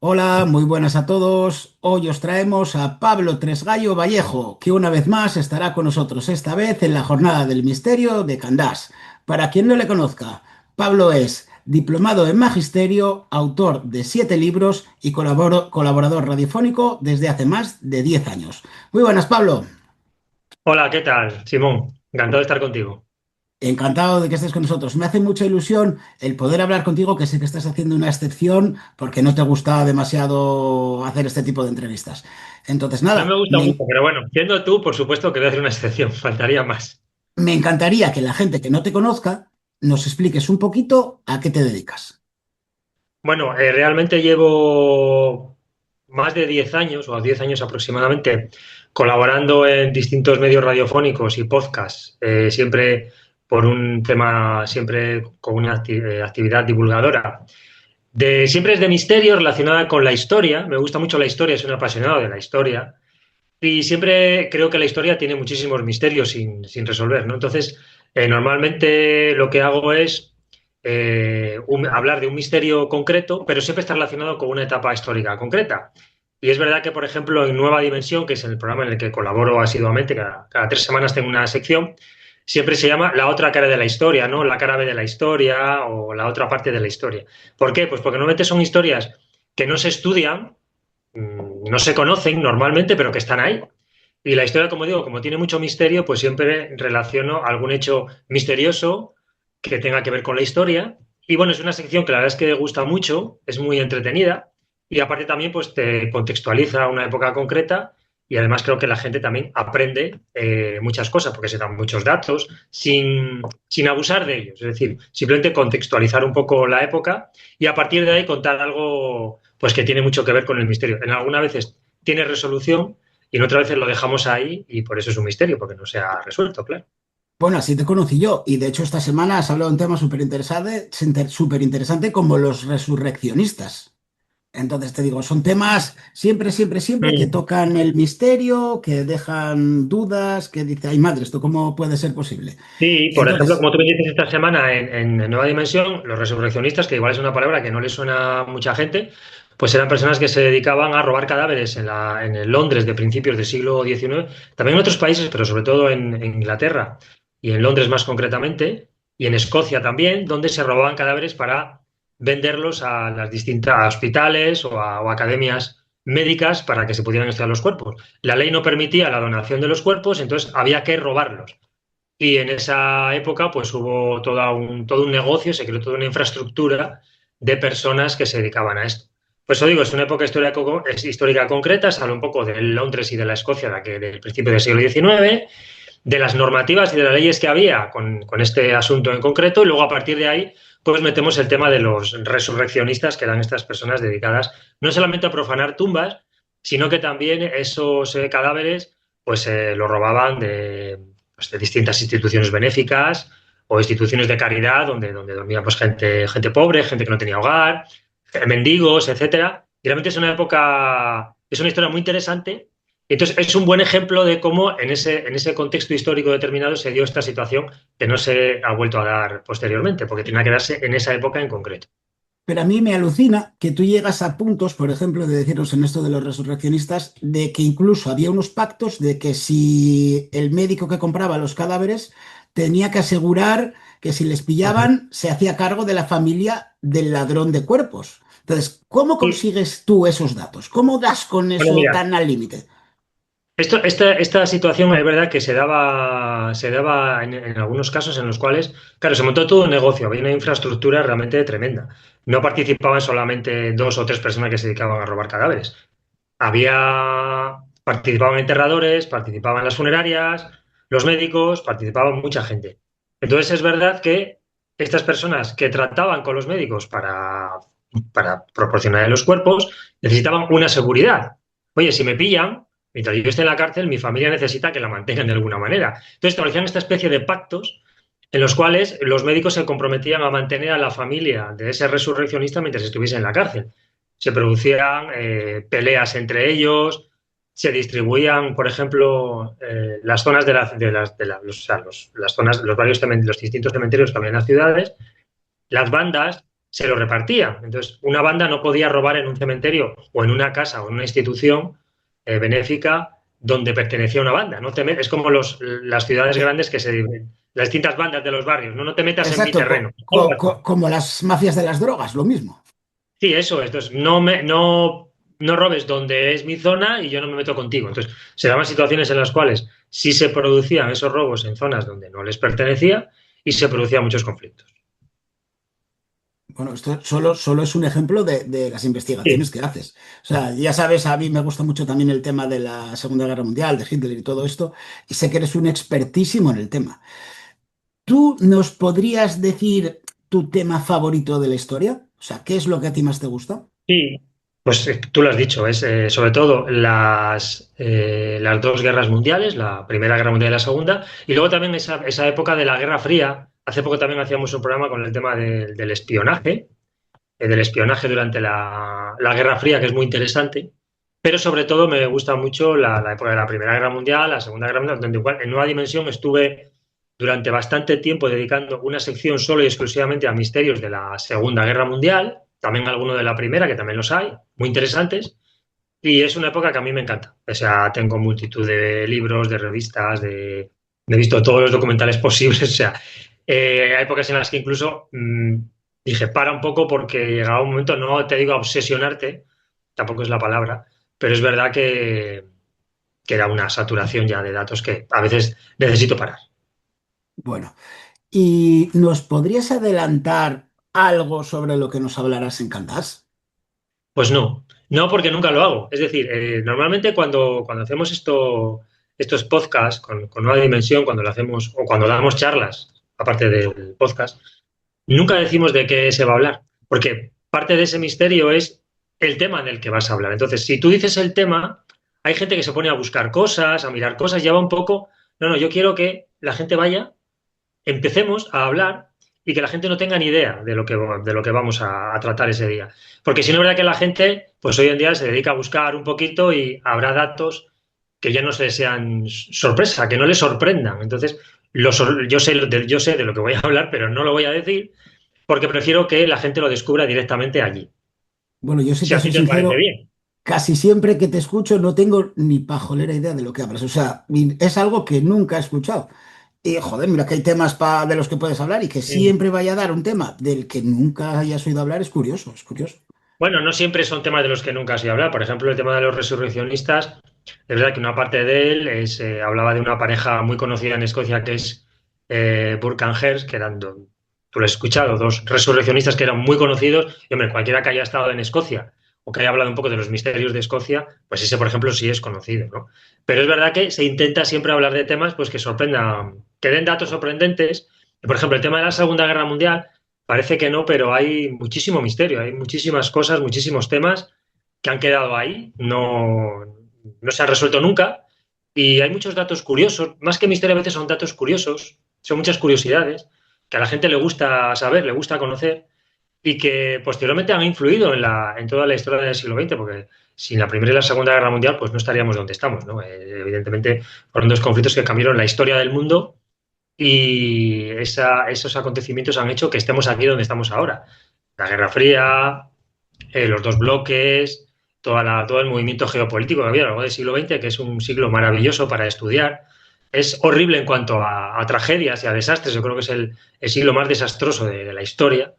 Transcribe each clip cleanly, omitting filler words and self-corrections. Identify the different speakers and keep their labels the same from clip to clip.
Speaker 1: Hola, muy buenas a todos. Hoy os traemos a Pablo Tresgallo Vallejo, que una vez más estará con nosotros, esta vez en la Jornada del Misterio de Candás. Para quien no le conozca, Pablo es diplomado en Magisterio, autor de 7 libros y colaborador radiofónico desde hace más de 10 años. Muy buenas, Pablo.
Speaker 2: Hola, ¿qué tal, Simón? Encantado de estar contigo.
Speaker 1: Encantado de que estés con nosotros. Me hace mucha ilusión el poder hablar contigo, que sé que estás haciendo una excepción porque no te gusta demasiado hacer este tipo de entrevistas. Entonces,
Speaker 2: No me
Speaker 1: nada,
Speaker 2: gusta mucho, pero bueno, siendo tú, por supuesto que voy a hacer una excepción, faltaría más.
Speaker 1: me encantaría que la gente que no te conozca nos expliques un poquito a qué te dedicas.
Speaker 2: Bueno, realmente llevo más de 10 años, o 10 años aproximadamente, colaborando en distintos medios radiofónicos y podcasts, siempre por un tema, siempre con una actividad divulgadora. Siempre es de misterio relacionada con la historia, me gusta mucho la historia, soy un apasionado de la historia. Y siempre creo que la historia tiene muchísimos misterios sin resolver, ¿no? Entonces, normalmente lo que hago es hablar de un misterio concreto, pero siempre está relacionado con una etapa histórica concreta. Y es verdad que, por ejemplo, en Nueva Dimensión, que es el programa en el que colaboro asiduamente, cada 3 semanas tengo una sección, siempre se llama la otra cara de la historia, ¿no? La cara B de la historia o la otra parte de la historia. ¿Por qué? Pues porque normalmente son historias que no se estudian, no se conocen normalmente, pero que están ahí. Y la historia, como digo, como tiene mucho misterio, pues siempre relaciono algún hecho misterioso que tenga que ver con la historia. Y bueno, es una sección que la verdad es que gusta mucho, es muy entretenida y aparte también pues te contextualiza una época concreta y además creo que la gente también aprende muchas cosas porque se dan muchos datos sin abusar de ellos. Es decir, simplemente contextualizar un poco la época y a partir de ahí contar algo pues que tiene mucho que ver con el misterio. En algunas veces tiene resolución y en otras veces lo dejamos ahí y por eso es un misterio, porque no se ha resuelto, claro.
Speaker 1: Bueno, así te conocí yo y de hecho esta semana has hablado de un tema súper interesante como los resurreccionistas. Entonces te digo, son temas siempre que
Speaker 2: Mm.
Speaker 1: tocan el misterio, que dejan dudas, que dice, ay madre, ¿esto cómo puede ser posible?
Speaker 2: Sí, por ejemplo,
Speaker 1: Entonces,
Speaker 2: como tú me dices esta semana en Nueva Dimensión, los resurreccionistas, que igual es una palabra que no le suena a mucha gente, pues eran personas que se dedicaban a robar cadáveres en el Londres de principios del siglo XIX, también en otros países, pero sobre todo en Inglaterra y en Londres más concretamente, y en Escocia también, donde se robaban cadáveres para venderlos a las distintas hospitales o academias médicas para que se pudieran estudiar los cuerpos. La ley no permitía la donación de los cuerpos, entonces había que robarlos. Y en esa época, pues hubo todo un negocio, se creó toda una infraestructura de personas que se dedicaban a esto. Pues eso digo, es una época histórica concreta, sale un poco de Londres y de la Escocia del principio del siglo XIX, de las normativas y de las leyes que había con este asunto en concreto, y luego a partir de ahí, pues metemos el tema de los resurreccionistas, que eran estas personas dedicadas no solamente a profanar tumbas, sino que también esos cadáveres, pues los robaban de distintas instituciones benéficas o instituciones de caridad donde dormía pues, gente pobre, gente que no tenía hogar, mendigos, etcétera. Y realmente es una época, es una historia muy interesante. Entonces, es un buen ejemplo de cómo en ese contexto histórico determinado se dio esta situación que no se ha vuelto a dar posteriormente, porque tenía que darse en esa época en concreto.
Speaker 1: pero a mí me alucina que tú llegas a puntos, por ejemplo, de deciros en esto de los resurreccionistas, de que incluso había unos pactos de que si el médico que compraba los cadáveres tenía que asegurar que si les pillaban se hacía cargo de la familia del ladrón de cuerpos. Entonces, ¿cómo
Speaker 2: Y,
Speaker 1: consigues tú esos datos? ¿Cómo das con
Speaker 2: bueno,
Speaker 1: eso
Speaker 2: mira,
Speaker 1: tan al límite?
Speaker 2: esta situación es verdad que se daba en algunos casos en los cuales, claro, se montó todo un negocio, había una infraestructura realmente tremenda. No participaban solamente dos o tres personas que se dedicaban a robar cadáveres. Participaban enterradores, participaban las funerarias, los médicos, participaban mucha gente. Entonces es verdad que estas personas que trataban con los médicos para proporcionar los cuerpos necesitaban una seguridad. Oye, si me pillan, mientras yo esté en la cárcel, mi familia necesita que la mantengan de alguna manera. Entonces establecían esta especie de pactos en los cuales los médicos se comprometían a mantener a la familia de ese resurreccionista mientras estuviese en la cárcel. Se producían peleas entre ellos, se distribuían, por ejemplo, las zonas o sea, las zonas, los distintos cementerios que había en las ciudades, las bandas. se lo repartía. Entonces, una banda no podía robar en un cementerio o en una casa o en una institución benéfica donde pertenecía a una banda. No te es como las ciudades
Speaker 1: Eh,
Speaker 2: grandes que se dividen, las distintas bandas de los barrios. No, no te metas en mi
Speaker 1: exacto,
Speaker 2: terreno. Algo así.
Speaker 1: como las mafias de las drogas, lo mismo.
Speaker 2: Sí, eso. Entonces, no robes donde es mi zona y yo no me meto contigo. Entonces, se daban situaciones en las cuales sí se producían esos robos en zonas donde no les pertenecía y se producían muchos conflictos.
Speaker 1: Bueno, esto solo es un ejemplo de las investigaciones
Speaker 2: Sí,
Speaker 1: que haces. O sea, ya sabes, a mí me gusta mucho también el tema de la Segunda Guerra Mundial, de Hitler y todo esto, y sé que eres un expertísimo en el tema. ¿Tú nos podrías decir tu tema favorito de la historia? O sea, ¿qué es lo que a ti más te gusta?
Speaker 2: sí. Pues tú lo has dicho, es sobre todo las dos guerras mundiales, la Primera Guerra Mundial y la Segunda, y luego también esa época de la Guerra Fría. Hace poco también hacíamos un programa con el tema del espionaje durante la Guerra Fría, que es muy interesante, pero sobre todo me gusta mucho la época de la Primera Guerra Mundial, la Segunda Guerra Mundial, donde igual en Nueva Dimensión estuve durante bastante tiempo dedicando una sección solo y exclusivamente a misterios de la Segunda Guerra Mundial, también alguno de la Primera, que también los hay, muy interesantes, y es una época que a mí me encanta. O sea, tengo multitud de libros, de revistas, he visto todos los documentales posibles, o sea, hay épocas en las que incluso dije, para un poco porque llegaba un momento, no te digo obsesionarte, tampoco es la palabra, pero es verdad que era una saturación ya de datos que a veces necesito parar.
Speaker 1: Bueno, ¿y nos podrías adelantar algo sobre lo que nos hablarás en Candás?
Speaker 2: Pues no porque nunca lo hago. Es decir, normalmente cuando hacemos estos podcasts con Nueva Dimensión, cuando lo hacemos o cuando damos charlas, aparte del podcast, nunca decimos de qué se va a hablar, porque parte de ese misterio es el tema en el que vas a hablar. Entonces, si tú dices el tema, hay gente que se pone a buscar cosas, a mirar cosas, ya va un poco. No, yo quiero que la gente vaya, empecemos a hablar y que la gente no tenga ni idea de lo que vamos a tratar ese día. Porque si no es verdad que la gente, pues hoy en día se dedica a buscar un poquito y habrá datos que ya no se sean sorpresa, que no les sorprendan. Entonces, yo sé de lo que voy a hablar, pero no lo voy a decir porque prefiero que la gente lo descubra directamente allí.
Speaker 1: Bueno, yo si
Speaker 2: Si
Speaker 1: te
Speaker 2: a
Speaker 1: soy
Speaker 2: ti te parece
Speaker 1: sincero,
Speaker 2: bien.
Speaker 1: casi siempre que te escucho no tengo ni pajolera idea de lo que hablas. O sea, es algo que nunca he escuchado. Y joder, mira que hay temas de los que puedes hablar y que
Speaker 2: Mm.
Speaker 1: siempre vaya a dar un tema del que nunca hayas oído hablar es curioso, es curioso.
Speaker 2: Bueno, no siempre son temas de los que nunca se habla. Por ejemplo, el tema de los resurreccionistas, es verdad que una parte de él hablaba de una pareja muy conocida en Escocia que es Burke and Hare, que tú lo has escuchado, dos resurreccionistas que eran muy conocidos. Y hombre, cualquiera que haya estado en Escocia o que haya hablado un poco de los misterios de Escocia, pues ese, por ejemplo, sí es conocido, ¿no? Pero es verdad que se intenta siempre hablar de temas pues que sorprendan, que den datos sorprendentes. Por ejemplo, el tema de la Segunda Guerra Mundial. Parece que no, pero hay muchísimo misterio, hay muchísimas cosas, muchísimos temas que han quedado ahí, no se han resuelto nunca y hay muchos datos curiosos, más que misterio a veces son datos curiosos, son muchas curiosidades que a la gente le gusta saber, le gusta conocer y que posteriormente han influido en toda la historia del siglo XX, porque sin la Primera y la Segunda Guerra Mundial pues no estaríamos donde estamos, ¿no? Evidentemente fueron dos conflictos que cambiaron la historia del mundo y esos acontecimientos han hecho que estemos aquí donde estamos ahora. La Guerra Fría, los dos bloques, todo el movimiento geopolítico que había a lo largo del siglo XX, que es un siglo maravilloso para estudiar. Es horrible en cuanto a tragedias y a desastres. Yo creo que es el siglo más desastroso de la historia,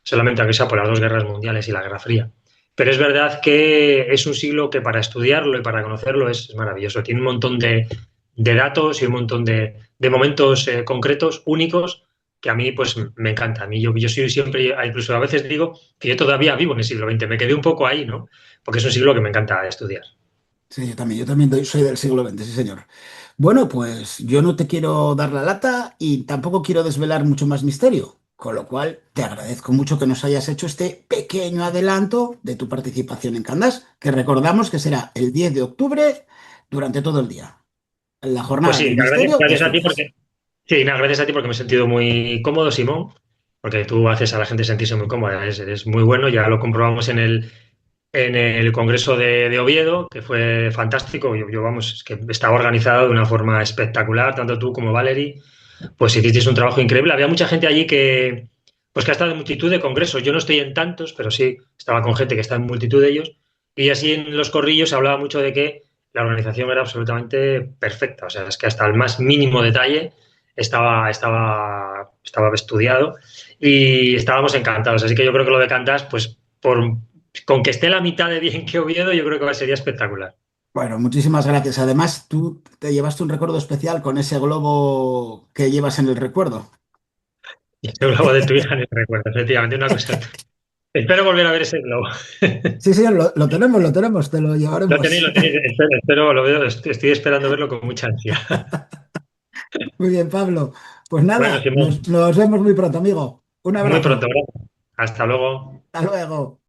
Speaker 2: solamente aunque sea por las dos guerras mundiales y la Guerra Fría. Pero es verdad que es un siglo que para estudiarlo y para conocerlo es maravilloso. Tiene un montón de datos y un montón de momentos concretos, únicos, que a mí pues me encanta. A mí yo soy siempre, incluso a veces digo que yo todavía vivo en el siglo XX. Me quedé un poco ahí, ¿no? Porque es un siglo que me encanta estudiar.
Speaker 1: Sí, yo también soy del siglo XX, sí, señor. Bueno, pues yo no te quiero dar la lata y tampoco quiero desvelar mucho más misterio, con lo cual te agradezco mucho que nos hayas hecho este pequeño adelanto de tu participación en Candás, que recordamos que será el 10 de octubre durante todo el día, en la
Speaker 2: Pues
Speaker 1: jornada
Speaker 2: sí,
Speaker 1: del misterio de
Speaker 2: gracias a ti
Speaker 1: Asturias.
Speaker 2: porque sí, nada, gracias a ti porque me he sentido muy cómodo, Simón, porque tú haces a la gente sentirse muy cómoda, eres muy bueno, ya lo comprobamos en el Congreso de Oviedo, que fue fantástico. Vamos, es que estaba organizado de una forma espectacular, tanto tú como Valerie, pues hicisteis un trabajo increíble. Había mucha gente allí que, pues que ha estado en multitud de congresos. Yo no estoy en tantos, pero sí estaba con gente que está en multitud de ellos. Y así en los corrillos se hablaba mucho de que la organización era absolutamente perfecta. O sea, es que hasta el más mínimo detalle estaba estudiado y estábamos encantados. Así que yo creo que lo de Candás, pues con que esté la mitad de bien que Oviedo, yo creo que sería espectacular.
Speaker 1: Bueno, muchísimas gracias. Además, tú te llevaste un recuerdo especial con ese globo que llevas en el recuerdo.
Speaker 2: Y ese globo de tu hija ni recuerdo, efectivamente, una cosa. Espero volver a ver ese globo.
Speaker 1: Sí, sí, lo tenemos, te lo llevaremos.
Speaker 2: Lo tenéis, lo veo, estoy esperando verlo con mucha ansia.
Speaker 1: Muy bien, Pablo. Pues
Speaker 2: Bueno,
Speaker 1: nada,
Speaker 2: Simón,
Speaker 1: nos vemos muy pronto, amigo. Un
Speaker 2: muy pronto,
Speaker 1: abrazo.
Speaker 2: gracias. Hasta luego.
Speaker 1: Hasta luego.